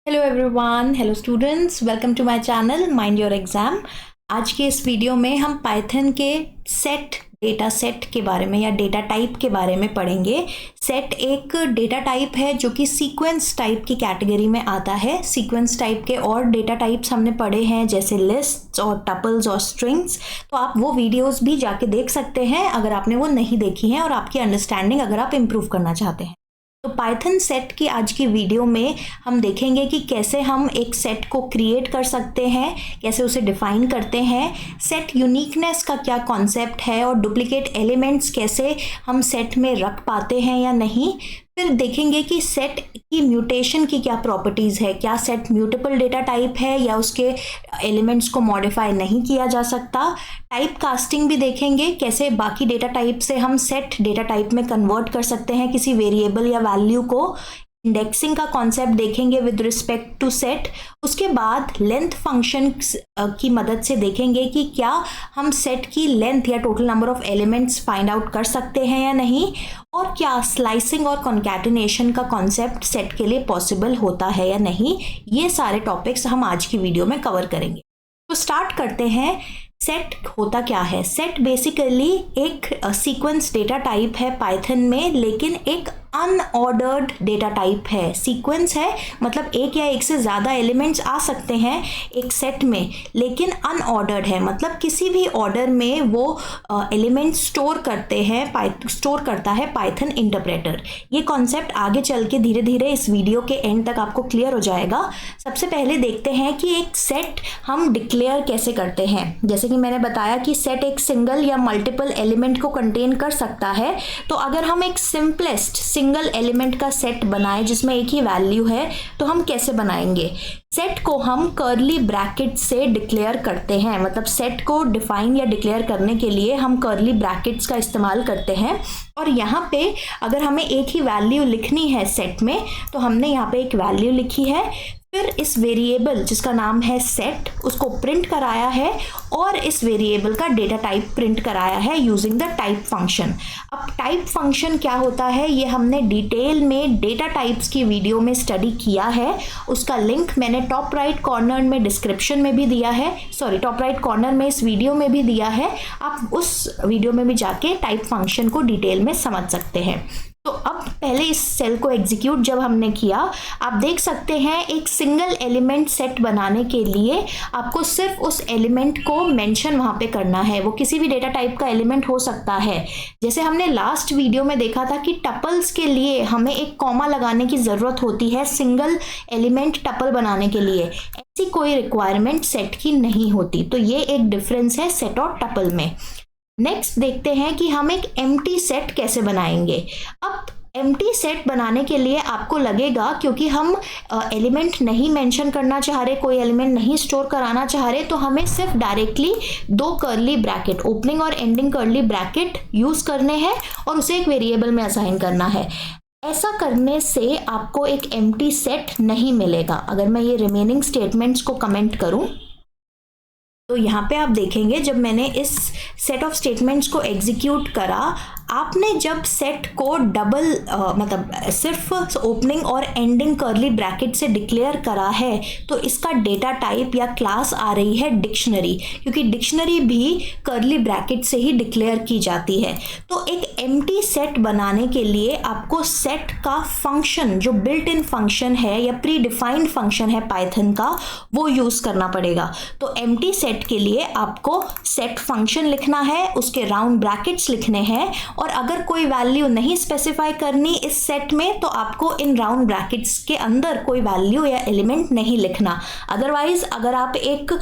Hello everyone, hello students, welcome to my channel mind your exam. आज के इस video में हम पाइथन के सेट डेटा सेट के बारे में या डेटा टाइप के बारे में पढ़ेंगे। सेट एक डेटा टाइप है जो कि सीक्वेंस टाइप की कैटेगरी में आता है। सीक्वेंस टाइप के और डेटा टाइप्स हमने पढ़े हैं जैसे लिस्ट्स और टपल्स और स्ट्रिंग्स, तो आप वो वीडियोस भी जाके देख सकते हैं अगर आपने वो नहीं देखी हैं और आपकी अंडरस्टैंडिंग अगर आप इम्प्रूव करना चाहते हैं। तो पाइथन सेट की आज की वीडियो में हम देखेंगे कि कैसे हम एक सेट को क्रिएट कर सकते हैं, कैसे उसे डिफाइन करते हैं, सेट यूनिकनेस का क्या कॉन्सेप्ट है और डुप्लीकेट एलिमेंट्स कैसे हम सेट में रख पाते हैं या नहीं। फिर देखेंगे कि सेट की म्यूटेशन की क्या प्रॉपर्टीज़ है, क्या सेट म्यूटेबल डेटा टाइप है या उसके एलिमेंट्स को मॉडिफाई नहीं किया जा सकता। टाइप कास्टिंग भी देखेंगे, कैसे बाकी डेटा टाइप से हम सेट डेटा टाइप में कन्वर्ट कर सकते हैं किसी वेरिएबल या वैल्यू को। इंडेक्सिंग का कॉन्सेप्ट देखेंगे विद रिस्पेक्ट टू सेट। उसके बाद लेंथ फंक्शन की मदद से देखेंगे कि क्या हम सेट की लेंथ या total number of elements find out कर सकते हैं या नहीं, और क्या स्लाइसिंग और कॉन्कैटिनेशन का कॉन्सेप्ट सेट के लिए पॉसिबल होता है या नहीं। ये सारे टॉपिक्स हम आज की वीडियो में कवर करेंगे। तो स्टार्ट करते हैं। सेट होता क्या है? सेट बेसिकली एक सीक्वेंस डेटा टाइप है पाइथन में, लेकिन एक अनऑर्डर्ड डेटा टाइप है। सीक्वेंस है मतलब एक या एक से ज़्यादा एलिमेंट्स आ सकते हैं एक सेट में, लेकिन अनऑर्डर्ड है मतलब किसी भी ऑर्डर में वो एलिमेंट स्टोर करता है पाइथन इंटरप्रेटर। ये कॉन्सेप्ट आगे चल के धीरे धीरे इस वीडियो के एंड तक आपको क्लियर हो जाएगा। सबसे पहले देखते हैं कि एक सेट हम डिक्लेयर कैसे करते हैं। जैसे कि मैंने बताया कि सेट एक सिंगल या मल्टीपल एलिमेंट को कंटेन कर सकता है, तो अगर हम एक सिंपलेस्ट सिंगल एलिमेंट का सेट बनाए जिसमें एक ही वैल्यू है तो हम कैसे बनाएंगे? सेट को हम कर्ली ब्रैकेट से डिक्लेयर करते हैं, मतलब सेट को डिफाइन या डिक्लेयर करने के लिए हम कर्ली ब्रैकेट्स का इस्तेमाल करते हैं। और यहाँ पे अगर हमें एक ही वैल्यू लिखनी है सेट में, तो हमने यहाँ पे एक वैल्यू लिखी है, फिर इस वेरिएबल जिसका नाम है सेट उसको प्रिंट कराया है और इस वेरिएबल का डेटा टाइप प्रिंट कराया है यूजिंग द टाइप फंक्शन। अब टाइप फंक्शन क्या होता है ये हमने डिटेल में डेटा टाइप्स की वीडियो में स्टडी किया है। उसका लिंक मैंने टॉप राइट कॉर्नर में डिस्क्रिप्शन में भी दिया है, टॉप राइट कॉर्नर में इस वीडियो में भी दिया है। आप उस वीडियो में भी जाके टाइप फंक्शन को डिटेल में समझ सकते हैं। तो अब पहले इस सेल को एग्जीक्यूट जब हमने किया, आप देख सकते हैं एक सिंगल एलिमेंट सेट बनाने के लिए आपको सिर्फ उस एलिमेंट को मेंशन वहां पे करना है। वो किसी भी डेटा टाइप का एलिमेंट हो सकता है। जैसे हमने लास्ट वीडियो में देखा था कि टपल्स के लिए हमें एक कॉमा लगाने की ज़रूरत होती है सिंगल एलिमेंट टपल बनाने के लिए, ऐसी कोई रिक्वायरमेंट सेट की नहीं होती। तो ये एक डिफरेंस है सेट और टपल में। नेक्स्ट देखते हैं कि हम एक एम्प्टी सेट कैसे बनाएंगे। अब एम्प्टी सेट बनाने के लिए आपको लगेगा क्योंकि हम एलिमेंट नहीं मेंशन करना चाह रहे, कोई एलिमेंट नहीं स्टोर कराना चाह रहे, तो हमें सिर्फ डायरेक्टली दो कर्ली ब्रैकेट, ओपनिंग और एंडिंग कर्ली ब्रैकेट यूज करने हैं और उसे एक वेरिएबल में असाइन करना है। ऐसा करने से आपको एक एम्प्टी सेट नहीं मिलेगा। अगर मैं ये रिमेनिंग स्टेटमेंट्स को कमेंट करूं तो यहाँ पे आप देखेंगे जब मैंने इस सेट ऑफ स्टेटमेंट्स को एग्जीक्यूट करा, आपने जब सेट को डबल मतलब सिर्फ ओपनिंग और एंडिंग कर्ली ब्रैकेट से डिक्लेयर करा है, तो इसका डेटा टाइप या क्लास आ रही है डिक्शनरी, क्योंकि डिक्शनरी भी कर्ली ब्रैकेट से ही डिक्लेयर की जाती है। तो एक एम्प्टी सेट बनाने के लिए आपको सेट का फंक्शन, जो बिल्ट इन फंक्शन है या प्री डिफाइंड फंक्शन है पाइथन का, वो यूज़ करना पड़ेगा। तो एम्प्टी सेट के लिए आपको सेट फंक्शन लिखना है, उसके राउंड ब्रैकेट्स लिखने हैं, और अगर कोई वैल्यू नहीं स्पेसिफाई करनी इस सेट में तो आपको इन राउंड ब्रैकेट्स के अंदर कोई वैल्यू या एलिमेंट नहीं लिखना। अदरवाइज अगर आप एक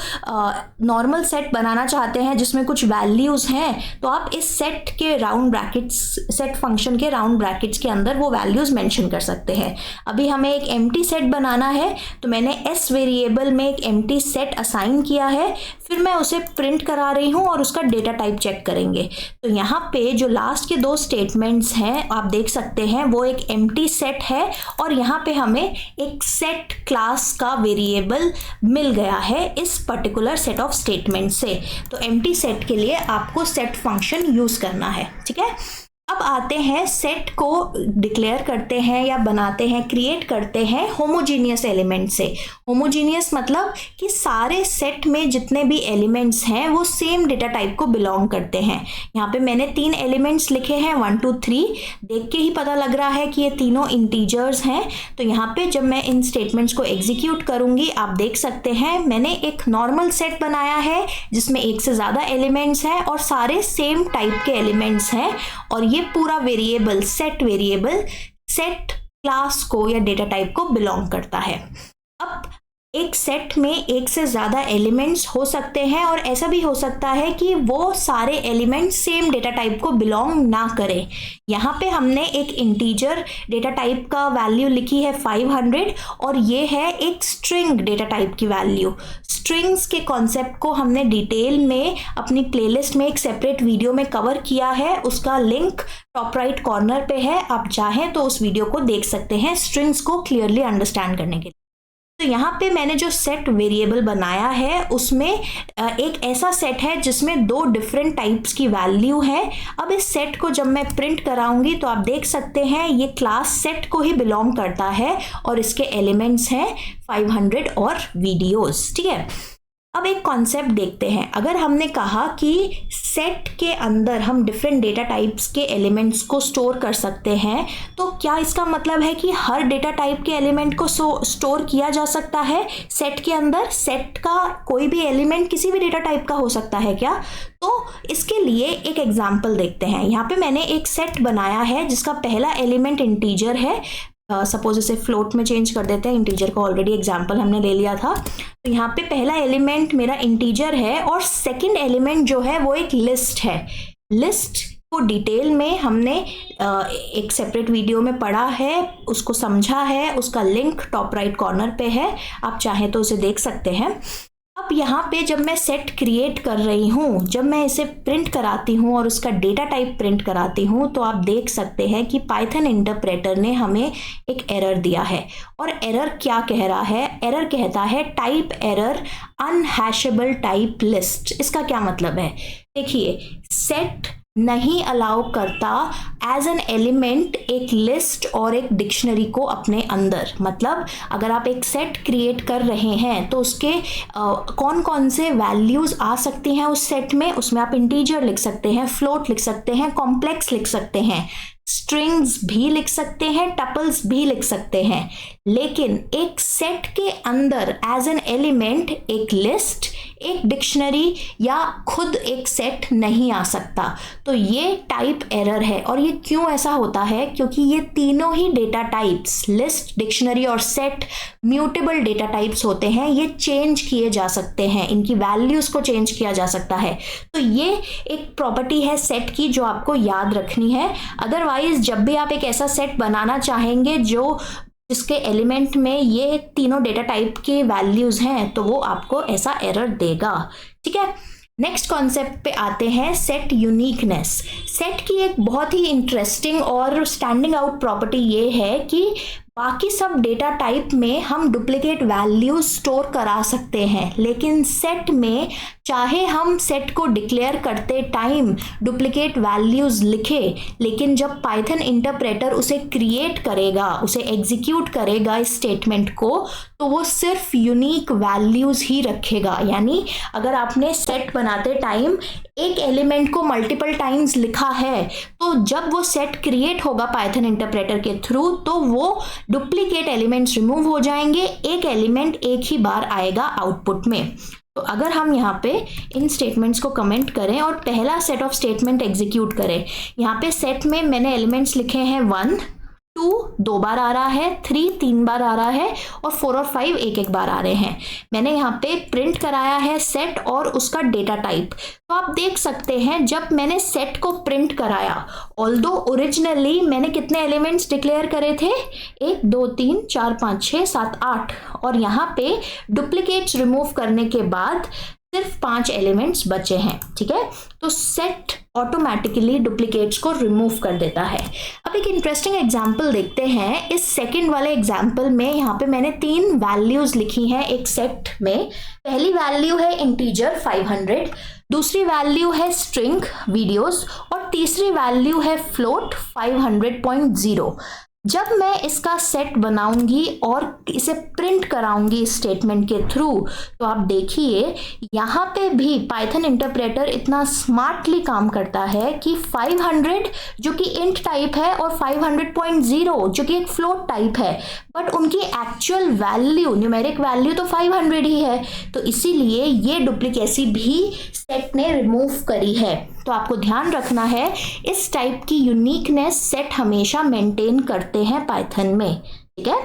नॉर्मल सेट बनाना चाहते हैं जिसमें कुछ वैल्यूज हैं, तो आप इस सेट के राउंड ब्रैकेट्स, सेट फंक्शन के राउंड ब्रैकेट्स के अंदर वो वैल्यूज मेंशन कर सकते हैं। अभी हमें एक एम्प्टी सेट बनाना है, तो मैंने एस वेरिएबल में एक एम्प्टी सेट असाइन किया है, फिर मैं उसे प्रिंट करा रही हूँ और उसका डेटा टाइप चेक करेंगे। तो यहाँ पे जो लास्ट के दो स्टेटमेंट्स हैं आप देख सकते हैं, वो एक एम्प्टी सेट है और यहाँ पे हमें एक सेट क्लास का वेरिएबल मिल गया है इस पर्टिकुलर सेट ऑफ स्टेटमेंट से। तो एम्प्टी सेट के लिए आपको सेट फंक्शन यूज करना है, ठीक है। अब आते हैं सेट को डिक्लेयर करते हैं या बनाते हैं, क्रिएट करते हैं होमोजीनियस एलिमेंट से। होमोजीनियस मतलब कि सारे सेट में जितने भी एलिमेंट्स हैं वो सेम डेटा टाइप को बिलोंग करते हैं। यहाँ पे मैंने 3 एलिमेंट्स लिखे हैं 1 2 3, देख के ही पता लग रहा है कि ये तीनों इंटीजर्स हैं। तो यहाँ पे जब मैं इन स्टेटमेंट्स को एग्जीक्यूट करूंगी आप देख सकते हैं मैंने एक नॉर्मल सेट बनाया है जिसमें एक से ज़्यादा एलिमेंट्स हैं और सारे सेम टाइप के एलिमेंट्स हैं, और ये पूरा वेरिएबल सेट क्लास को या डेटा टाइप को बिलोंग करता है। अब एक सेट में एक से ज़्यादा एलिमेंट्स हो सकते हैं और ऐसा भी हो सकता है कि वो सारे एलिमेंट्स सेम डेटा टाइप को बिलोंग ना करें। यहाँ पे हमने एक इंटीजर डेटा टाइप का वैल्यू लिखी है 500 और ये है एक स्ट्रिंग डेटा टाइप की वैल्यू। स्ट्रिंग्स के कॉन्सेप्ट को हमने डिटेल में अपनी प्लेलिस्ट में एक सेपरेट वीडियो में कवर किया है, उसका लिंक टॉप राइट कॉर्नर पे है, आप चाहें तो उस वीडियो को देख सकते हैं स्ट्रिंग्स को क्लियरली अंडरस्टैंड करने के लिए। तो यहाँ पे मैंने जो सेट वेरिएबल बनाया है उसमें एक ऐसा सेट है जिसमें 2 डिफरेंट टाइप्स की वैल्यू है। अब इस सेट को जब मैं प्रिंट कराऊंगी तो आप देख सकते हैं ये क्लास सेट को ही बिलोंग करता है और इसके एलिमेंट्स हैं 500 और वीडियोस। ठीक है, अब एक कॉन्सेप्ट देखते हैं। अगर हमने कहा कि सेट के अंदर हम डिफरेंट डेटा टाइप्स के एलिमेंट्स को स्टोर कर सकते हैं, तो क्या इसका मतलब है कि हर डेटा टाइप के एलिमेंट को स्टोर किया जा सकता है सेट के अंदर? सेट का कोई भी एलिमेंट किसी भी डेटा टाइप का हो सकता है क्या? तो इसके लिए एक एग्जाम्पल देखते हैं। यहाँ पे मैंने एक सेट बनाया है जिसका पहला एलिमेंट इंटीजर है। सपोज इसे फ्लोट में चेंज कर देते हैं, इंटीजर का ऑलरेडी एग्जाम्पल हमने ले लिया था। तो यहाँ पे पहला एलिमेंट मेरा इंटीजर है और सेकंड एलिमेंट जो है वो एक लिस्ट है। लिस्ट को डिटेल में हमने एक सेपरेट वीडियो में पढ़ा है, उसको समझा है, उसका लिंक टॉप राइट कॉर्नर पे है, आप चाहें तो उसे देख सकते हैं। अब यहाँ पे जब मैं सेट क्रिएट कर रही हूँ, जब मैं इसे प्रिंट कराती हूँ और उसका डेटा टाइप प्रिंट कराती हूँ, तो आप देख सकते हैं कि पाइथन इंटरप्रेटर ने हमें एक एरर दिया है। और एरर क्या कह रहा है? एरर कहता है type error unhashable type list. इसका क्या मतलब है? देखिए, सेट नहीं अलाउ करता एज एन एलिमेंट एक लिस्ट और एक डिक्शनरी को अपने अंदर। मतलब अगर आप एक सेट क्रिएट कर रहे हैं तो उसके कौन कौन से वैल्यूज आ सकती हैं उस सेट में, उसमें आप इंटीजर लिख सकते हैं, फ्लोट लिख सकते हैं, कॉम्प्लेक्स लिख सकते हैं, स्ट्रिंग्स भी लिख सकते हैं, टपल्स भी लिख सकते हैं। लेकिन एक सेट के अंदर एज एन एलिमेंट एक लिस्ट, एक डिक्शनरी या खुद एक सेट नहीं आ सकता। तो ये टाइप एरर है। और ये क्यों ऐसा होता है? क्योंकि ये तीनों ही डेटा टाइप्स, लिस्ट, डिक्शनरी और सेट, म्यूटेबल डेटा टाइप्स होते हैं। ये चेंज किए जा सकते हैं, इनकी वैल्यूज को चेंज किया जा सकता है। तो ये एक प्रॉपर्टी है सेट की जो आपको याद रखनी है। अदरवाइज जब भी आप एक ऐसा सेट बनाना चाहेंगे जिसके एलिमेंट में ये तीनों डेटा टाइप के वैल्यूज हैं, तो वो आपको ऐसा एरर देगा। ठीक है, नेक्स्ट कॉन्सेप्ट पे आते हैं, सेट यूनिकनेस। सेट की एक बहुत ही इंटरेस्टिंग और स्टैंडिंग आउट प्रॉपर्टी ये है कि बाकी सब डेटा टाइप में हम डुप्लीकेट वैल्यूज स्टोर करा सकते हैं, लेकिन सेट में चाहे हम सेट को डिक्लेयर करते टाइम डुप्लीकेट वैल्यूज लिखे, लेकिन जब पाइथन इंटरप्रेटर उसे क्रिएट करेगा, उसे एग्जीक्यूट करेगा इस स्टेटमेंट को, तो वो सिर्फ यूनिक वैल्यूज ही रखेगा। यानी अगर आपने सेट बनाते टाइम एक एलिमेंट को मल्टीपल टाइम्स लिखा है, तो जब वो सेट क्रिएट होगा पाइथन इंटरप्रेटर के थ्रू, तो वो डुप्लीकेट एलिमेंट्स रिमूव हो जाएंगे, एक एलिमेंट एक ही बार आएगा आउटपुट में। तो अगर हम यहाँ पे इन स्टेटमेंट्स को कमेंट करें और पहला सेट ऑफ स्टेटमेंट एग्जीक्यूट करें, यहाँ पे सेट में मैंने एलिमेंट्स लिखे हैं 1 2 2 बार आ रहा है, 3 3 बार आ रहा है और 4 और 5 एक एक बार आ रहे हैं। मैंने यहाँ पे प्रिंट कराया है सेट और उसका डेटा टाइप। तो आप देख सकते हैं जब मैंने सेट को प्रिंट कराया, ऑल्दो ओरिजिनली मैंने कितने एलिमेंट्स डिक्लेयर करे थे, 1 2 3 4 5 6 7 8, और यहाँ पे डुप्लीकेट्स रिमूव करने के बाद सिर्फ 5 एलिमेंट्स बचे हैं, ठीक है। तो सेट ऑटोमेटिकली डुप्लीकेट्स को रिमूव कर देता है। अब एक इंटरेस्टिंग एग्जांपल देखते हैं। इस सेकंड वाले एग्जांपल में यहाँ पे मैंने 3 वैल्यूज लिखी हैं एक सेट में। पहली वैल्यू है इंटीजर 500, दूसरी वैल्यू है स्ट्रिंग वीडियोस और तीसरी वैल्यू है फ्लोट 500.0। जब मैं इसका सेट बनाऊंगी और इसे प्रिंट कराऊंगी स्टेटमेंट के थ्रू, तो आप देखिए यहाँ पे भी पाइथन इंटरप्रेटर इतना स्मार्टली काम करता है कि 500 जो कि इंट टाइप है और 500.0 जो कि एक फ्लोट टाइप है, बट उनकी एक्चुअल वैल्यू, न्यूमेरिक वैल्यू तो 500 ही है। तो इसीलिए ये डुप्लीकेसी भी सेट ने रिमूव करी है। तो आपको ध्यान रखना है, इस टाइप की यूनिकनेस सेट हमेशा मेंटेन करते हैं पाइथन में, ठीक है।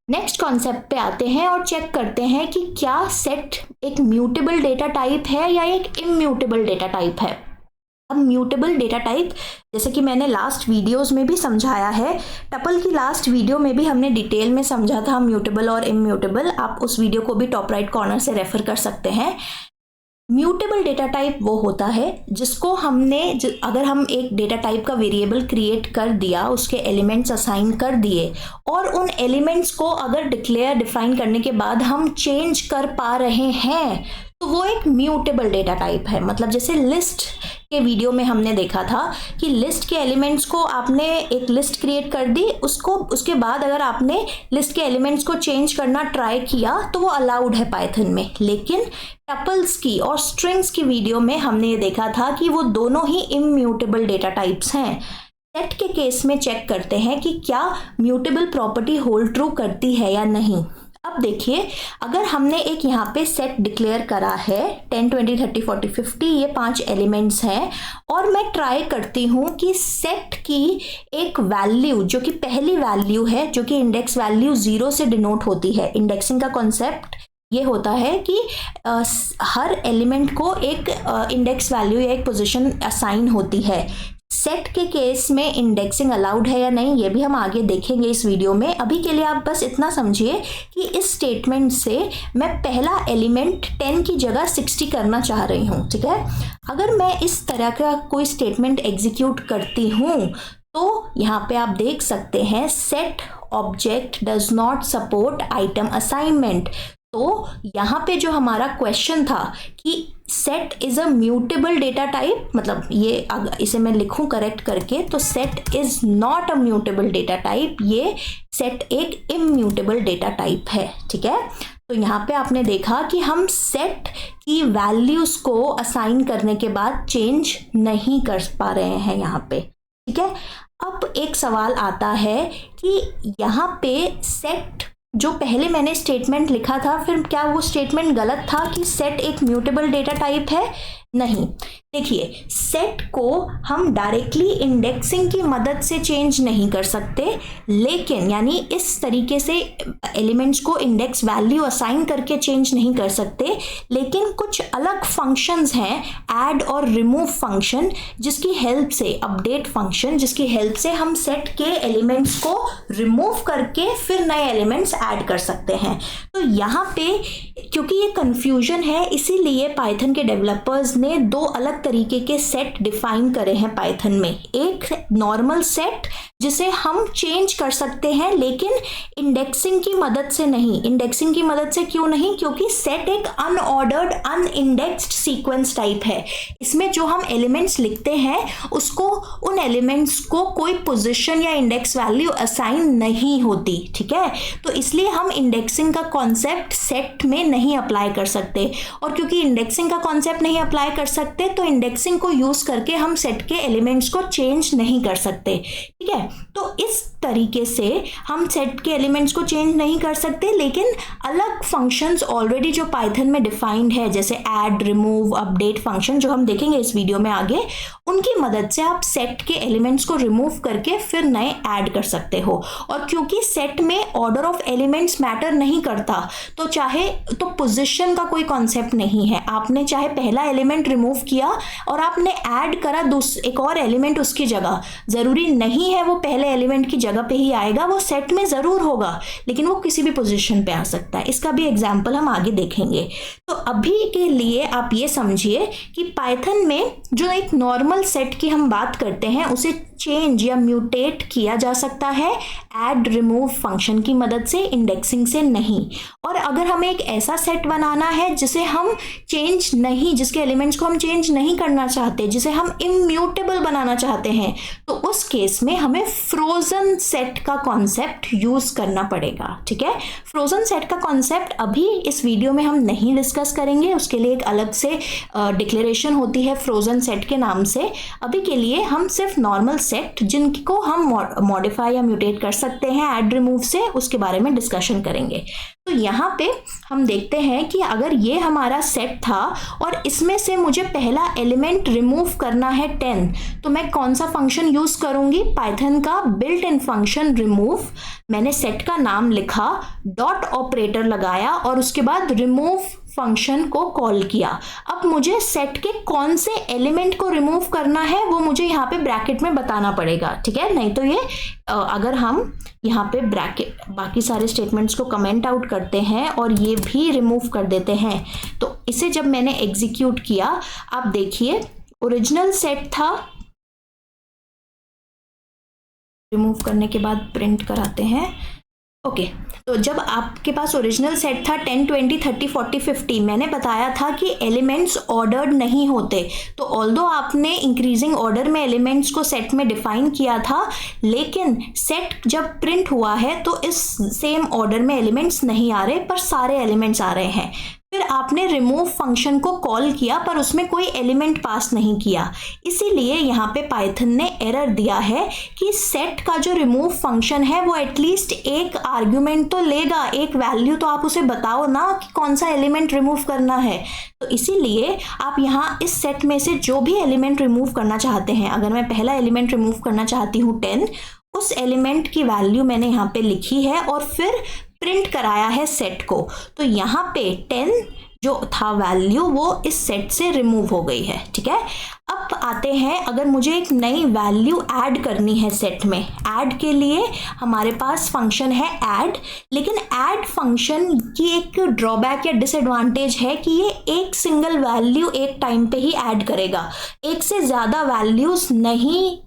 नेक्स्ट कॉन्सेप्ट पे आते हैं और चेक करते हैं कि क्या सेट एक म्यूटेबल डेटा टाइप है या एक इम्यूटेबल डेटा टाइप है। अब म्यूटेबल डेटा टाइप, जैसे कि मैंने लास्ट वीडियोस में भी समझाया है, टपल की लास्ट वीडियो में भी हमने डिटेल में समझा था म्यूटेबल और इम्यूटेबल। आप उस वीडियो को भी टॉप राइट कॉर्नर से रेफर कर सकते हैं। म्यूटेबल डेटा टाइप वो होता है जिसको हमने, अगर हम एक डेटा टाइप का वेरिएबल क्रिएट कर दिया, उसके एलिमेंट्स असाइन कर दिए और उन एलिमेंट्स को अगर डिफाइन करने के बाद हम चेंज कर पा रहे हैं, तो वो एक म्यूटेबल डेटा टाइप है। मतलब जैसे लिस्ट के वीडियो में हमने देखा था कि लिस्ट के एलिमेंट्स को आपने एक लिस्ट क्रिएट कर दी, उसके बाद अगर आपने लिस्ट के एलिमेंट्स को चेंज करना ट्राई किया तो वो अलाउड है पाइथन में। लेकिन टपल्स की और स्ट्रिंग्स की वीडियो में हमने ये देखा था कि वो दोनों ही इम्यूटेबल डेटा टाइप्स हैं। सेट के केस में चेक करते हैं कि क्या म्यूटेबल प्रॉपर्टी होल्ड ट्रू करती है या नहीं। अब देखिए, अगर हमने एक यहाँ पे सेट डिक्लेयर करा है 10, 20, 30, 40, 50, ये 5 एलिमेंट्स हैं और मैं ट्राई करती हूँ कि सेट की एक वैल्यू जो कि पहली वैल्यू है, जो कि इंडेक्स वैल्यू 0 से डिनोट होती है। इंडेक्सिंग का कॉन्सेप्ट ये होता है कि हर एलिमेंट को एक इंडेक्स वैल्यू या एक पोजीशन असाइन होती है। सेट के केस में इंडेक्सिंग अलाउड है या नहीं, ये भी हम आगे देखेंगे इस वीडियो में। अभी के लिए आप बस इतना समझिए कि इस स्टेटमेंट से मैं पहला एलिमेंट 10 की जगह 60 करना चाह रही हूँ, ठीक है। अगर मैं इस तरह का कोई स्टेटमेंट एग्जीक्यूट करती हूँ तो यहाँ पे आप देख सकते हैं set object does not support item assignment. तो यहाँ पे जो हमारा क्वेश्चन था कि set is a mutable data type, मतलब ये अगर इसे मैं लिखूं करेक्ट करके तो set is not a mutable data type, ये सेट एक इम्यूटेबल डेटा टाइप है, ठीक है। तो यहाँ पे आपने देखा कि हम सेट की वैल्यूज को असाइन करने के बाद चेंज नहीं कर पा रहे हैं यहाँ पे, ठीक है। अब एक सवाल आता है कि यहाँ पे सेट जो पहले मैंने स्टेटमेंट लिखा था, फिर क्या वो स्टेटमेंट गलत था कि सेट एक म्यूटेबल डेटा टाइप है? नहीं। देखिए, सेट को हम डायरेक्टली इंडेक्सिंग की मदद से चेंज नहीं कर सकते, लेकिन यानी इस तरीके से एलिमेंट्स को इंडेक्स वैल्यू असाइन करके चेंज नहीं कर सकते, लेकिन कुछ अलग फंक्शंस हैं, ऐड और रिमूव फंक्शन, जिसकी हेल्प से, अपडेट फंक्शन, जिसकी हेल्प से हम सेट के एलिमेंट्स को रिमूव करके फिर नए एलिमेंट्स ऐड कर सकते हैं। तो यहाँ पे क्योंकि ये कंफ्यूजन है, इसीलिए पाइथन के डेवलपर्स ने 2 अलग तरीके के सेट डिफाइन करे हैं पाइथन में। एक नॉर्मल सेट जिसे हम चेंज कर सकते हैं, लेकिन इंडेक्सिंग की मदद से नहीं। इंडेक्सिंग की मदद से क्यों नहीं? क्योंकि सेट एक अनऑर्डर्ड अनइंडेक्स्ड सीक्वेंस टाइप है। इसमें जो हम एलिमेंट्स लिखते हैं उसको, उन एलिमेंट्स को कोई पोजीशन या इंडेक्स वैल्यू असाइन नहीं होती, ठीक है। तो इसलिए हम इंडेक्सिंग का कॉन्सेप्ट सेट में नहीं अप्लाई कर सकते, और क्योंकि इंडेक्सिंग का कॉन्सेप्ट नहीं अप्लाई कर सकते तो इंडेक्सिंग को यूज करके हम सेट के एलिमेंट्स को चेंज नहीं कर सकते, ठीक है। तो इस तरीके से हम सेट के एलिमेंट्स को चेंज नहीं कर सकते, लेकिन अलग फंक्शंस ऑलरेडी जो पाइथन में डिफाइंड है, जैसे ऐड, रिमूव, अपडेट फंक्शन, जो हम देखेंगे इस वीडियो में आगे, उनकी मदद से आप सेट के एलिमेंट्स को रिमूव करके फिर नए ऐड कर सकते हो। और क्योंकि सेट में ऑर्डर ऑफ एलिमेंट्स मैटर नहीं करता, तो चाहे तो पोजीशन का कोई कॉन्सेप्ट नहीं है। आपने चाहे पहला एलिमेंट रिमूव किया और आपने ऐड करा एक और एलिमेंट उसकी जगह, ज़रूरी नहीं है वो पहले एलिमेंट की जगह पे ही आएगा, वो सेट में ज़रूर होगा लेकिन वो किसी भी पोजीशन पे आ सकता है। इसका भी एग्जाम्पल हम आगे देखेंगे। तो अभी के लिए आप ये समझिए कि पाइथन में जो एक नॉर्मल सेट की हम बात करते हैं उसे चेंज या म्यूटेट किया जा सकता है ऐड रिमूव फंक्शन की मदद से, इंडेक्सिंग से नहीं। और अगर हमें एक ऐसा सेट बनाना है जिसे हम चेंज नहीं, जिसके एलिमेंट्स को हम चेंज नहीं करना चाहते, जिसे हम इम्यूटेबल बनाना चाहते हैं, तो उस केस में हमें फ्रोजन सेट का कॉन्सेप्ट यूज करना पड़ेगा। ठीक है, फ्रोजन सेट का कॉन्सेप्ट अभी इस वीडियो में हम नहीं डिस्कस करेंगे, उसके लिए एक अलग से डिक्लेरेशन होती है फ्रोजन सेट के नाम से। अभी के लिए हम सिर्फ नॉर्मल सेट जिनको हम मॉडिफाई या म्यूटेट कर सकते हैं ऐड रिमूव से, उसके बारे में डिस्कशन करेंगे। तो यहाँ पे हम देखते हैं कि अगर ये हमारा सेट था और इसमें से मुझे पहला एलिमेंट रिमूव करना है 10, तो मैं कौन सा फंक्शन यूज करूंगी? पाइथन का बिल्ट इन फंक्शन रिमूव। मैंने सेट का नाम लिखा, डॉट ऑपरेटर लगाया और उसके बाद रिमूव फंक्शन को कॉल किया। अब मुझे सेट के कौन से एलिमेंट को रिमूव करना है वो मुझे यहाँ पे ब्रैकेट में बताना पड़ेगा। ठीक है, नहीं तो ये अगर हम यहाँ पे ब्रैकेट बाकी सारे स्टेटमेंट्स को कमेंट आउट करते हैं और ये भी रिमूव कर देते हैं, तो इसे जब मैंने एग्जीक्यूट किया, आप देखिए ओरिजिनल सेट था, रिमूव करने के बाद प्रिंट कराते हैं। ओके, तो जब आपके पास ओरिजिनल सेट था 10, 20, 30, 40, 50, मैंने बताया था कि एलिमेंट्स ऑर्डर्ड नहीं होते। तो ऑल्दो आपने इंक्रीजिंग ऑर्डर में एलिमेंट्स को सेट में डिफाइन किया था, लेकिन सेट जब प्रिंट हुआ है तो इस सेम ऑर्डर में एलिमेंट्स नहीं आ रहे पर सारे एलिमेंट्स आ रहे हैं। फिर आपने रिमूव फंक्शन को कॉल किया पर उसमें कोई एलिमेंट पास नहीं किया, इसीलिए यहाँ पे पाइथन ने एरर दिया है कि सेट का जो रिमूव फंक्शन है वो एटलीस्ट एक आर्ग्यूमेंट तो लेगा, एक वैल्यू तो आप उसे बताओ ना कि कौन सा एलिमेंट रिमूव करना है। तो इसीलिए आप यहाँ इस सेट में से जो भी एलिमेंट रिमूव करना चाहते हैं, अगर मैं पहला एलिमेंट रिमूव करना चाहती हूँ 10, उस एलिमेंट की वैल्यू मैंने यहाँ पे लिखी है और फिर प्रिंट कराया है सेट को। तो यहाँ पे 10 जो था वैल्यू वो इस सेट से रिमूव हो गई है। ठीक है, अब आते हैं, अगर मुझे एक नई वैल्यू ऐड करनी है सेट में, ऐड के लिए हमारे पास फंक्शन है ऐड, लेकिन ऐड फंक्शन की एक ड्रॉबैक या डिसएडवांटेज है कि ये एक सिंगल वैल्यू एक टाइम पे ही ऐड करेगा, एक से ज़्यादा वैल्यूज नहीं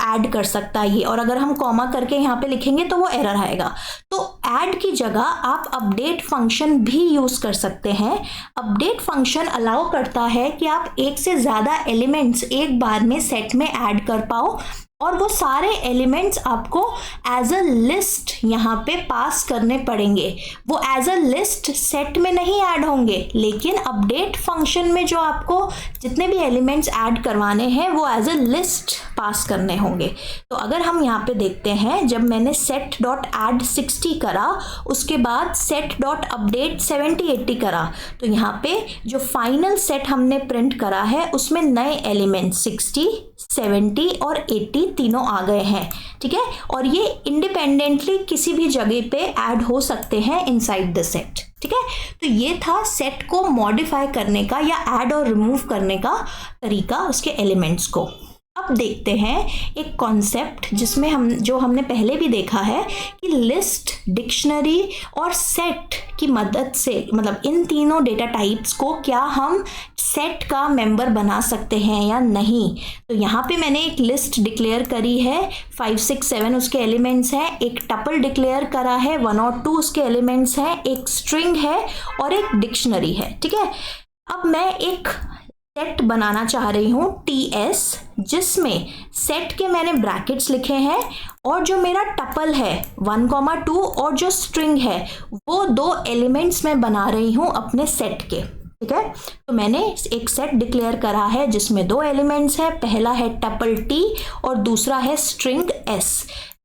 ऐड कर सकता ये, और अगर हम कॉमा करके यहाँ पे लिखेंगे तो वो एरर आएगा। तो ऐड की जगह आप अपडेट फंक्शन भी यूज़ कर सकते हैं। अपडेट फंक्शन अलाउ करता है कि आप एक से ज़्यादा एलिमेंट्स एक बार में सेट में ऐड कर पाओ और वो सारे एलिमेंट्स आपको एज अ लिस्ट यहाँ पे पास करने पड़ेंगे। वो एज अ लिस्ट सेट में नहीं ऐड होंगे, लेकिन अपडेट फंक्शन में जो आपको जितने भी एलिमेंट्स ऐड करवाने हैं वो एज अ लिस्ट पास करने होंगे। तो अगर हम यहाँ पे देखते हैं, जब मैंने सेट डॉट एड 60 करा, उसके बाद सेट डॉट अपडेट 70, 80 करा, तो यहाँ पे जो फाइनल सेट हमने प्रिंट करा है उसमें नए एलिमेंट 60, 70 और 80 तीनों आ गए हैं। ठीक है, और ये इंडिपेंडेंटली किसी भी जगह पे ऐड हो सकते हैं इनसाइड द सेट। ठीक है, तो ये था सेट को मॉडिफाई करने का या ऐड और रिमूव करने का तरीका उसके एलिमेंट्स को। अब देखते हैं एक कॉन्सेप्ट जिसमें हमने पहले भी देखा है कि लिस्ट, डिक्शनरी और सेट की मदद से, मतलब इन तीनों डेटा टाइप्स को क्या हम सेट का मेंबर बना सकते हैं या नहीं। तो यहाँ पे मैंने एक लिस्ट डिक्लेयर करी है, 5, 6, 7 उसके एलिमेंट्स हैं, एक टपल डिक्लेयर करा है, 1 और 2 उसके एलिमेंट्स हैं, एक स्ट्रिंग है और एक डिक्शनरी है। ठीक है, अब मैं एक सेट बनाना चाह रही हूँ TS, जिसमें सेट के मैंने ब्रैकेट्स लिखे हैं और जो मेरा टपल है 1, 2 और जो स्ट्रिंग है वो 2 एलिमेंट्स मैं बना रही हूँ अपने सेट के। ठीक है, तो मैंने एक सेट डिक्लेयर करा है जिसमें 2 एलिमेंट्स है, पहला है टपल T और दूसरा है स्ट्रिंग S।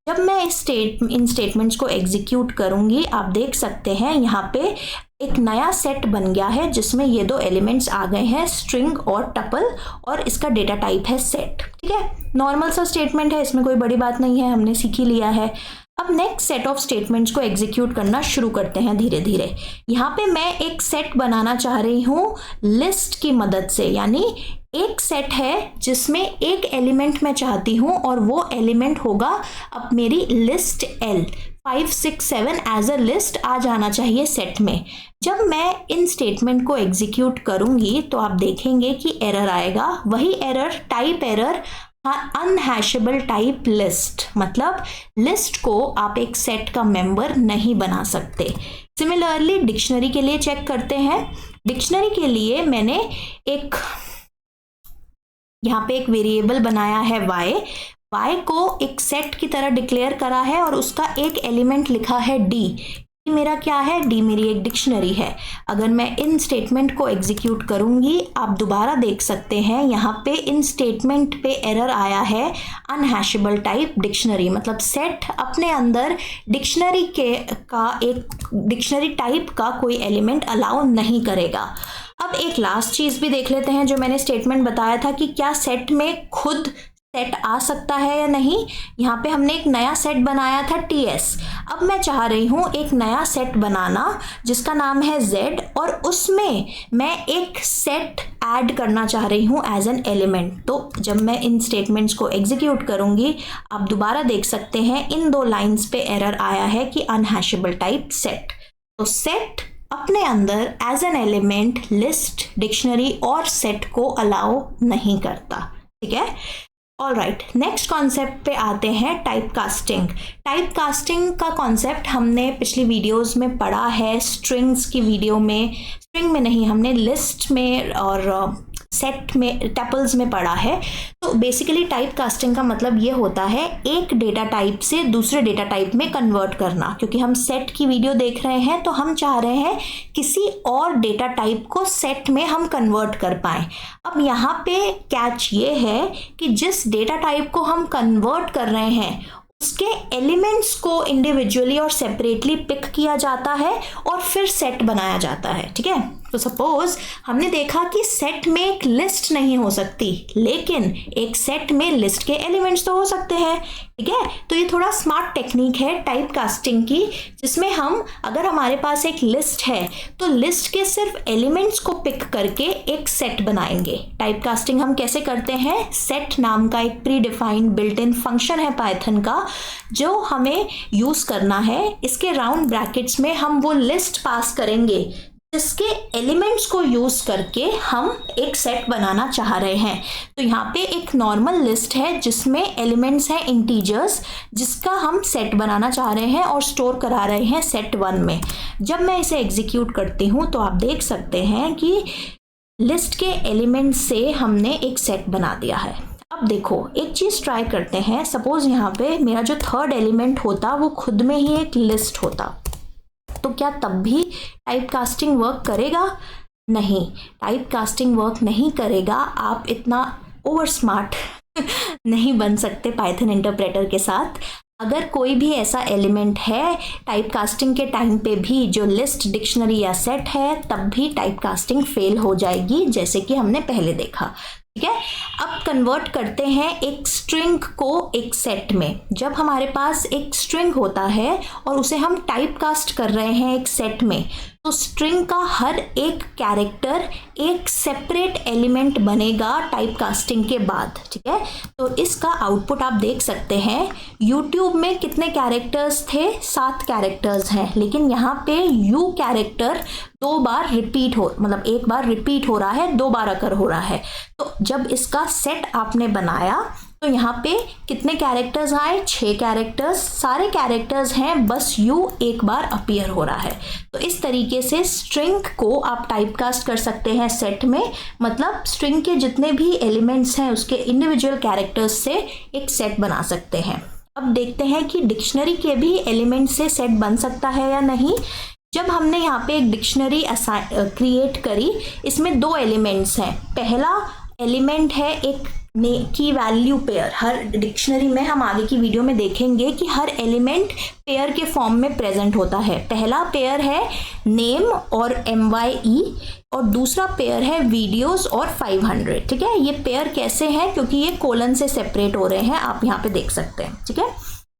जब मैं इन स्टेटमेंट्स को एग्जीक्यूट करूंगी, आप देख सकते हैं यहाँ पे एक नया सेट बन गया है जिसमें ये 2 एलिमेंट्स आ गए हैं, स्ट्रिंग और टपल, और इसका डेटा टाइप है सेट। ठीक है, नॉर्मल सा स्टेटमेंट है, इसमें कोई बड़ी बात नहीं है, हमने सीख ही लिया है। अब नेक्स्ट सेट ऑफ स्टेटमेंट्स को एग्जीक्यूट करना शुरू करते हैं धीरे धीरे। यहाँ पे मैं एक सेट बनाना चाह रही हूँ लिस्ट की मदद से, यानी एक सेट है जिसमें एक एलिमेंट मैं चाहती हूँ और वो एलिमेंट होगा अब मेरी list L 5 6 7 as a list आ जाना चाहिए सेट में। जब मैं इन स्टेटमेंट को एग्जीक्यूट करूंगी तो आप देखेंगे कि एरर आएगा, वही error, type error, unhashable type list, मतलब लिस्ट को आप एक सेट का मेंबर नहीं बना सकते। सिमिलरली डिक्शनरी के लिए चेक करते हैं। डिक्शनरी के लिए मैंने यहाँ पे एक वेरिएबल बनाया है y को एक सेट की तरह डिक्लेयर करा है और उसका एक एलिमेंट लिखा है d। मेरा क्या है? d मेरी एक डिक्शनरी है। अगर मैं इन स्टेटमेंट को एग्जीक्यूट करूंगी, आप दोबारा देख सकते हैं यहाँ पे इन स्टेटमेंट पे एरर आया है अनहैशेबल टाइप डिक्शनरी, मतलब सेट अपने अंदर डिक्शनरी टाइप का कोई एलिमेंट अलाउ नहीं करेगा। अब एक लास्ट चीज भी देख लेते हैं, जो मैंने स्टेटमेंट बताया था कि क्या सेट में खुद सेट आ सकता है या नहीं। यहाँ पे हमने एक नया सेट बनाया था TS। अब मैं चाह रही हूँ एक नया सेट बनाना जिसका नाम है Z, और उसमें मैं एक सेट ऐड करना चाह रही हूँ एज एन एलिमेंट। तो जब मैं इन स्टेटमेंट्स को एग्जीक्यूट करूँगी, आप दोबारा देख सकते हैं इन 2 लाइन्स पे एरर आया है कि अनहैशेबल टाइप सेट। तो सेट अपने अंदर as an element list, dictionary और सेट को अलाउ नहीं करता। ठीक है, ऑल राइट। नेक्स्ट कॉन्सेप्ट पे आते हैं, टाइप कास्टिंग। टाइप कास्टिंग का कॉन्सेप्ट हमने पिछली वीडियोस में पढ़ा है, स्ट्रिंग्स की वीडियो में, स्ट्रिंग में नहीं, हमने लिस्ट में और सेट में, टपल्स में पढ़ा है। तो बेसिकली टाइप कास्टिंग का मतलब ये होता है एक डेटा टाइप से दूसरे डेटा टाइप में कन्वर्ट करना। क्योंकि हम सेट की वीडियो देख रहे हैं तो हम चाह रहे हैं किसी और डेटा टाइप को सेट में हम कन्वर्ट कर पाएं। अब यहाँ पे कैच ये है कि जिस डेटा टाइप को हम कन्वर्ट कर रहे हैं उसके एलिमेंट्स को इंडिविजुअली और सेपरेटली पिक किया जाता है और फिर सेट बनाया जाता है। ठीक है, तो सपोज हमने देखा कि सेट में एक लिस्ट नहीं हो सकती, लेकिन एक सेट में लिस्ट के एलिमेंट्स तो हो सकते हैं। ठीक है, तो ये थोड़ा स्मार्ट टेक्निक है टाइप कास्टिंग की, जिसमें हम, अगर हमारे पास एक लिस्ट है तो लिस्ट के सिर्फ एलिमेंट्स को पिक करके एक सेट बनाएंगे। टाइप कास्टिंग हम कैसे करते हैं? सेट नाम का एक pre defined built in function है पाइथन का, जो हमें यूज करना है। इसके राउंड ब्रैकेट्स में हम वो लिस्ट पास करेंगे जिसके एलिमेंट्स को यूज करके हम एक सेट बनाना चाह रहे हैं। तो यहाँ पे एक नॉर्मल लिस्ट है जिसमें एलिमेंट्स हैं इंटीजर्स, जिसका हम सेट बनाना चाह रहे हैं और स्टोर करा रहे हैं सेट 1 में। जब मैं इसे एग्जीक्यूट करती हूँ तो आप देख सकते हैं कि लिस्ट के एलिमेंट्स से हमने एक सेट बना दिया है। अब देखो, एक चीज ट्राई करते हैं। सपोज यहाँ पे मेरा जो 3rd एलिमेंट होता वो खुद में ही एक लिस्ट होता, तो क्या तब भी टाइप कास्टिंग वर्क करेगा? नहीं, टाइप कास्टिंग वर्क नहीं करेगा। आप इतना ओवर स्मार्ट नहीं बन सकते पाइथन इंटरप्रेटर के साथ। अगर कोई भी ऐसा एलिमेंट है टाइप कास्टिंग के टाइम पे भी जो लिस्ट, डिक्शनरी या सेट है, तब भी टाइप कास्टिंग फेल हो जाएगी, जैसे कि हमने पहले देखा। ठीक है, अब कन्वर्ट करते हैं एक स्ट्रिंग को एक सेट में। जब हमारे पास एक स्ट्रिंग होता है और उसे हम टाइप कास्ट कर रहे हैं एक सेट में, तो स्ट्रिंग का हर एक कैरेक्टर एक सेपरेट एलिमेंट बनेगा टाइप कास्टिंग के बाद। ठीक है, तो इसका आउटपुट आप देख सकते हैं। यूट्यूब में कितने कैरेक्टर्स थे? 7 कैरेक्टर्स हैं, लेकिन यहाँ पे यू कैरेक्टर 2 बार रिपीट हो, मतलब एक बार रिपीट हो रहा है, 2 बार अकर हो रहा है। तो जब इसका सेट आपने बनाया तो यहाँ पे कितने कैरेक्टर्स आए? 6 कैरेक्टर्स। सारे कैरेक्टर्स हैं, बस यू एक बार अपीयर हो रहा है। तो इस तरीके से स्ट्रिंग को आप टाइपकास्ट कर सकते हैं सेट में, मतलब स्ट्रिंग के जितने भी एलिमेंट्स हैं उसके इंडिविजुअल कैरेक्टर्स से एक सेट बना सकते हैं। अब देखते हैं कि डिक्शनरी के भी एलिमेंट से सेट बन सकता है या नहीं। जब हमने यहाँ पे एक डिक्शनरी क्रिएट करी, इसमें 2 एलिमेंट्स हैं। पहला एलिमेंट है एक की वैल्यू पेयर। हर डिक्शनरी में हम आगे की वीडियो में देखेंगे कि हर एलिमेंट पेयर के फॉर्म में प्रेजेंट होता है। पहला पेयर है नेम और MYE और दूसरा पेयर है वीडियोस और 500। ठीक है, ये पेयर कैसे हैं? क्योंकि ये कोलन से सेपरेट हो रहे हैं, आप यहाँ पे देख सकते हैं। ठीक है,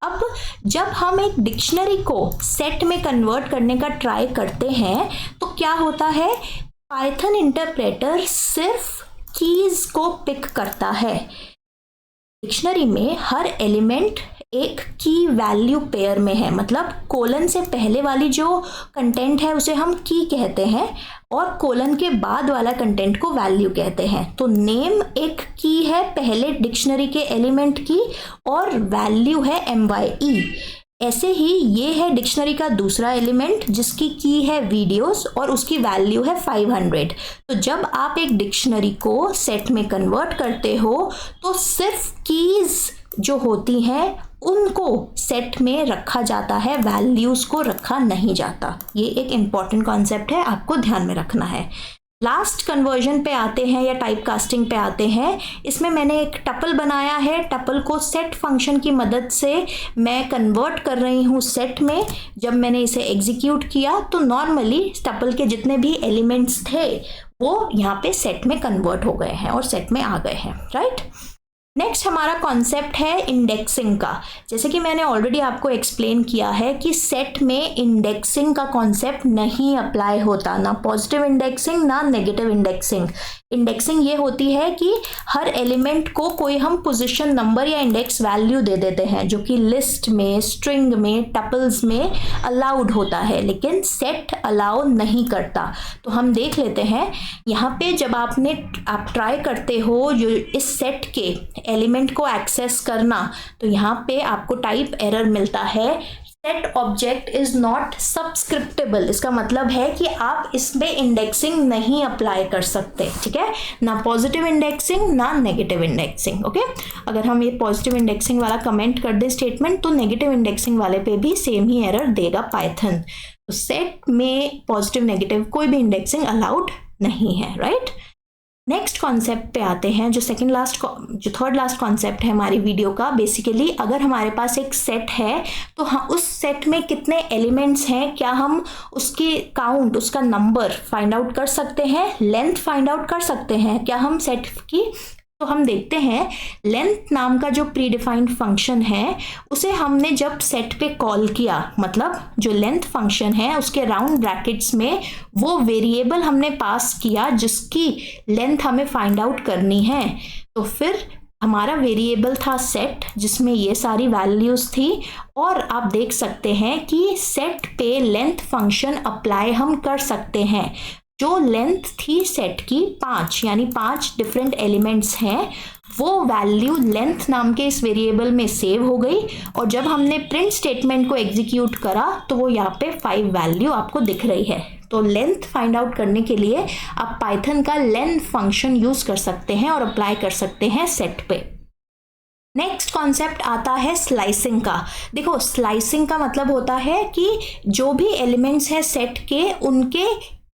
अब जब हम एक डिक्शनरी को सेट में कन्वर्ट करने का ट्राई करते हैं तो क्या होता है? पाइथन इंटरप्रेटर सिर्फ कीज को पिक करता है। डिक्शनरी में हर एलिमेंट एक की वैल्यू पेयर में है, मतलब कोलन से पहले वाली जो कंटेंट है उसे हम की कहते हैं और कोलन के बाद वाला कंटेंट को वैल्यू कहते हैं। तो नेम एक की है पहले डिक्शनरी के एलिमेंट की और वैल्यू है MYE। ऐसे ही ये है डिक्शनरी का दूसरा एलिमेंट जिसकी की है वीडियोस और उसकी वैल्यू है 500। तो जब आप एक डिक्शनरी को सेट में कन्वर्ट करते हो तो सिर्फ कीज जो होती हैं उनको सेट में रखा जाता है, वैल्यूज को रखा नहीं जाता। ये एक इंपॉर्टेंट कॉन्सेप्ट है, आपको ध्यान में रखना है। लास्ट कन्वर्जन पे आते हैं या टाइप कास्टिंग पे आते हैं। इसमें मैंने एक टपल बनाया है, टपल को सेट फंक्शन की मदद से मैं कन्वर्ट कर रही हूँ सेट में। जब मैंने इसे एग्जीक्यूट किया तो नॉर्मली टपल के जितने भी एलिमेंट्स थे वो यहाँ पे सेट में कन्वर्ट हो गए हैं और सेट में आ गए हैं, राइट। नेक्स्ट हमारा कॉन्सेप्ट है इंडेक्सिंग का। जैसे कि मैंने ऑलरेडी आपको एक्सप्लेन किया है कि सेट में इंडेक्सिंग का कॉन्सेप्ट नहीं अप्लाई होता, ना पॉजिटिव इंडेक्सिंग ना नेगेटिव इंडेक्सिंग। इंडेक्सिंग ये होती है कि हर एलिमेंट को कोई हम पोजीशन नंबर या इंडेक्स वैल्यू दे देते हैं, जो कि लिस्ट में, स्ट्रिंग में, टपल्स में अलाउड होता है, लेकिन सेट अलाउ नहीं करता। तो हम देख लेते हैं यहाँ पे जब आप ट्राई करते हो जो इस सेट के एलिमेंट को एक्सेस करना, तो यहाँ पे आपको टाइप एरर मिलता है, सेट ऑब्जेक्ट इज नॉट सब्सक्रिप्टेबल। इसका मतलब है कि आप इसमें इंडेक्सिंग नहीं अप्लाई कर सकते, ठीक है, ना पॉजिटिव इंडेक्सिंग ना नेगेटिव इंडेक्सिंग। ओके, अगर हम ये पॉजिटिव इंडेक्सिंग वाला कमेंट कर दे स्टेटमेंट तो नेगेटिव इंडेक्सिंग वाले पे भी सेम ही एरर देगा पाइथन। तो सेट में पॉजिटिव नेगेटिव कोई भी इंडेक्सिंग अलाउड नहीं है, राइट। नेक्स्ट कॉन्सेप्ट पे आते हैं, जो थर्ड लास्ट कॉन्सेप्ट है हमारी वीडियो का। बेसिकली अगर हमारे पास एक सेट है तो हाँ, उस सेट में कितने एलिमेंट्स हैं, क्या हम उसकी काउंट, उसका नंबर फाइंड आउट कर सकते हैं, लेंथ फाइंड आउट कर सकते हैं क्या हम सेट की। तो हम देखते हैं लेंथ नाम का जो प्री डिफाइंड फंक्शन है उसे हमने जब सेट पे कॉल किया, मतलब जो लेंथ फंक्शन है उसके राउंड ब्रैकेट्स में वो वेरिएबल हमने पास किया जिसकी लेंथ हमें फाइंड आउट करनी है। तो फिर हमारा वेरिएबल था सेट जिसमें ये सारी वैल्यूज थी और आप देख सकते हैं कि सेट पे लेंथ फंक्शन अप्लाई हम कर सकते हैं। जो लेंथ थी सेट की 5, यानी 5 डिफरेंट एलिमेंट्स हैं, वो वैल्यू लेंथ नाम के इस वेरिएबल में सेव हो गई और जब हमने प्रिंट स्टेटमेंट को एग्जीक्यूट करा तो वो यहाँ पे 5 वैल्यू आपको दिख रही है। तो लेंथ फाइंड आउट करने के लिए आप पाइथन का लेंथ फंक्शन यूज कर सकते हैं और अप्लाई कर सकते हैं सेट पे। नेक्स्ट कॉन्सेप्ट आता है स्लाइसिंग का। देखो, स्लाइसिंग का मतलब होता है कि जो भी एलिमेंट्स हैं सेट के उनके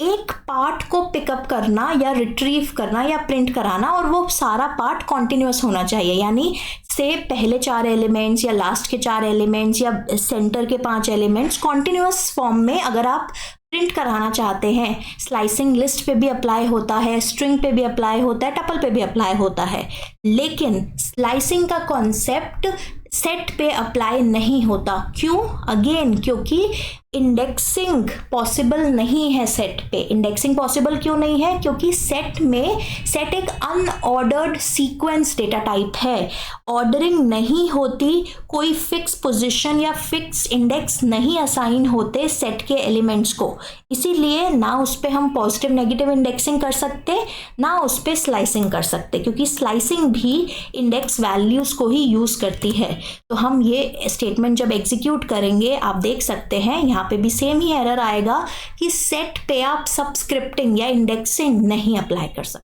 एक पार्ट को पिकअप करना या रिट्रीव करना या प्रिंट कराना और वो सारा पार्ट कॉन्टिन्यूस होना चाहिए। यानी से पहले 4 एलिमेंट्स या लास्ट के 4 एलिमेंट्स या सेंटर के 5 एलिमेंट्स कॉन्टिन्यूस फॉर्म में अगर आप प्रिंट कराना चाहते हैं। स्लाइसिंग लिस्ट पे भी अप्लाई होता है, स्ट्रिंग पे भी अप्लाई होता है, टपल पे भी अप्लाई होता है, लेकिन स्लाइसिंग का कॉन्सेप्ट सेट पे अप्लाई नहीं होता। क्यों? अगेन क्योंकि इंडेक्सिंग पॉसिबल नहीं है सेट पे। इंडेक्सिंग पॉसिबल क्यों नहीं है? क्योंकि सेट एक अनऑर्डर्ड सीक्वेंस डेटा टाइप है, ऑर्डरिंग नहीं होती, कोई फिक्स पोजीशन या फिक्स इंडेक्स नहीं असाइन होते सेट के एलिमेंट्स को। इसीलिए ना उस पर हम पॉजिटिव नेगेटिव इंडेक्सिंग कर सकते ना उस पर स्लाइसिंग कर सकते, क्योंकि स्लाइसिंग भी इंडेक्स वैल्यूज को ही यूज करती है। तो हम ये स्टेटमेंट जब एग्जीक्यूट करेंगे आप देख सकते हैं यहाँ पे भी सेम ही एरर आएगा कि सेट पे आप सब्सक्रिप्टिंग या इंडेक्सिंग नहीं अप्लाई कर सकते।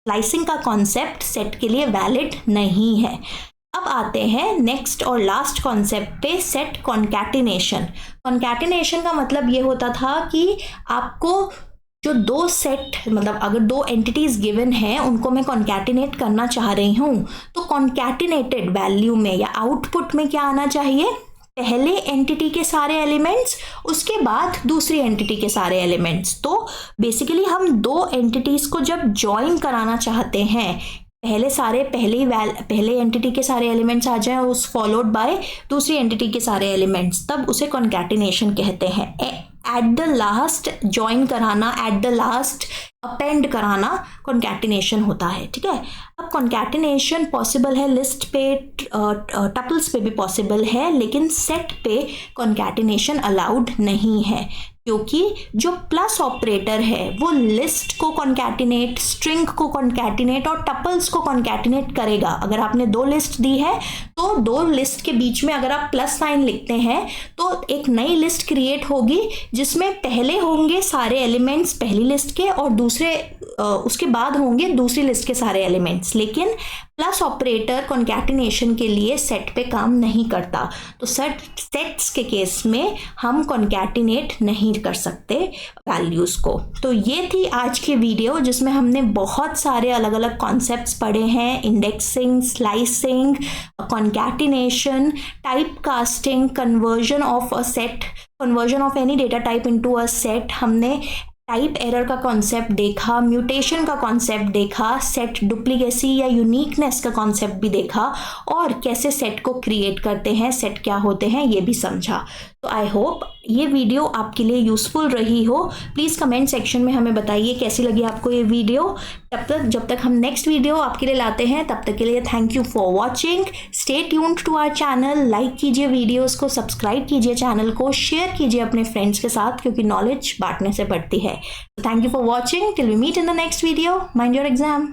स्लाइसिंग का कॉन्सेप्ट सेट के लिए वैलिड नहीं है। अब आते हैं नेक्स्ट और लास्ट कॉन्सेप्ट पे, सेट कॉन्कैटिनेशन। कॉन्कैटिनेशन का मतलब ये होता था कि आपको जो 2 सेट, मतलब अगर 2 एंटिटीज गिवन हैं उनको मैं कॉन्कैटिनेट करना चाह रही हूँ तो कॉन्कैटिनेटेड वैल्यू में या आउटपुट में क्या आना चाहिए? पहले एंटिटी के सारे एलिमेंट्स, उसके बाद दूसरी एंटिटी के सारे एलिमेंट्स। तो बेसिकली हम 2 एंटिटीज को जब ज्वाइन कराना चाहते हैं, पहले एंटिटी के सारे एलिमेंट्स आ जाए उस फॉलोड बाय दूसरी एंटिटी के सारे एलिमेंट्स, तब उसे कॉन्कैटिनेशन कहते हैं। एट द लास्ट ज्वाइन कराना, एट द लास्ट अपेंड कराना कॉन्कैटिनेशन होता है, ठीक है। अब कॉन्कैटिनेशन पॉसिबल है लिस्ट पे, टपल्स पे भी पॉसिबल है, लेकिन सेट पे कॉन्कैटिनेशन अलाउड नहीं है, क्योंकि जो प्लस ऑपरेटर है वो लिस्ट को कॉन्कैटिनेट, स्ट्रिंग को कॉन्कैटिनेट और टपल्स को कॉन्कैटिनेट करेगा। अगर आपने दो लिस्ट दी है तो दो लिस्ट के बीच में अगर आप प्लस साइन लिखते हैं तो एक नई लिस्ट क्रिएट होगी जिसमें पहले होंगे सारे एलिमेंट्स पहली लिस्ट के और दूसरे उसके बाद होंगे दूसरी लिस्ट के सारे एलिमेंट्स। लेकिन प्लस ऑपरेटर कॉन्कैटिनेशन के लिए सेट पे काम नहीं करता, तो सेट्स के केस में हम कॉन्कैटिनेट नहीं कर सकते वैल्यूज को। तो ये थी आज की वीडियो जिसमें हमने बहुत सारे अलग अलग कॉन्सेप्ट्स पढ़े हैं, indexing, slicing, concatenation, type casting, conversion of a set, conversion of any data type into a set, हमने टाइप एरर का कॉन्सेप्ट देखा, म्यूटेशन का कॉन्सेप्ट देखा, सेट डुप्लीकेसी या यूनिकनेस का कॉन्सेप्ट भी देखा, और कैसे सेट को क्रिएट करते हैं, सेट क्या होते हैं ये भी समझा। तो आई होप ये वीडियो आपके लिए यूज़फुल रही हो। प्लीज़ कमेंट सेक्शन में हमें बताइए कैसी लगी आपको ये वीडियो। जब तक हम नेक्स्ट वीडियो आपके लिए लाते हैं तब तक के लिए thank you for watching. Stay tuned to our channel, like कीजिए वीडियोस को, सब्सक्राइब कीजिए चैनल को, शेयर कीजिए अपने फ्रेंड्स के साथ, क्योंकि नॉलेज बांटने से बढ़ती है। Thank you for watching, till we meet in the next video. Mind your exam.